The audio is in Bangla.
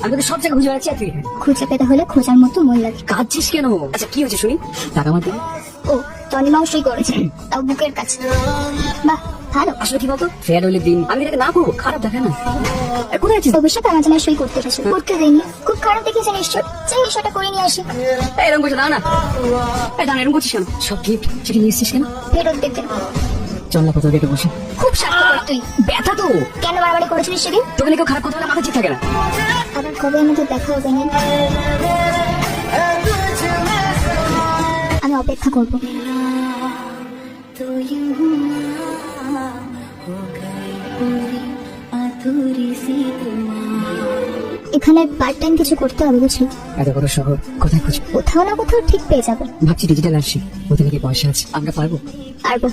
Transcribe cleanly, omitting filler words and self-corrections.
আমি তোকে সব জায়গায় খুঁজে বেড়াচ্ছি আর তুই খুঁজে পেতে হলে খোঁজার মতো মন লাগে। কাঁদছিস কেন? আচ্ছা কি হয়েছে শুনি, টাকা আমার দিবি। ও টনি মাও সই করেছে, তাও বুকের কাছে। বাহ ভালো। আসলে কি বলতো, ফেয়ারওয়েলের দিন আমি এটাকে না করবো, খারাপ দেখে না। কোথায় আছিস? ভবিষ্যতে আমার জন্য সই করতে এসেছে, করতে দেয়নি, খুব খারাপ দেখেছে নিশ্চয়। চাই বিষয়টা করে নিয়ে আসি। এরকম করছে দাও না, দাঁড়া এরকম করছিস কেন? সব গিফট সেটা নিয়ে এসছিস কেন? ফেরত দিতে। চল না কোথাও একটু বসে। খুব স্বার্থপর তুই। ব্যথা তো। কেন বাড়াবাড়ি করেছিলিস সেদিন? তোকে নিয়ে কেউ খারাপ কথা বলে মাথা ঠিক থাকে না। আবার কবে আমাদের দেখা হবে না? আমি অপেক্ষা করবো। এখানে পার্ট টাইম কিছু করতে হবে বুঝলি? এত বড় শহর কোথায় খুঁজবো? কোথাও না কোথাও ঠিক পেয়ে যাবে। ভাবছি ডিজিটাল আসছি, ওতে নাকি পয়সা আছে, আমরা পারবো। পারবো।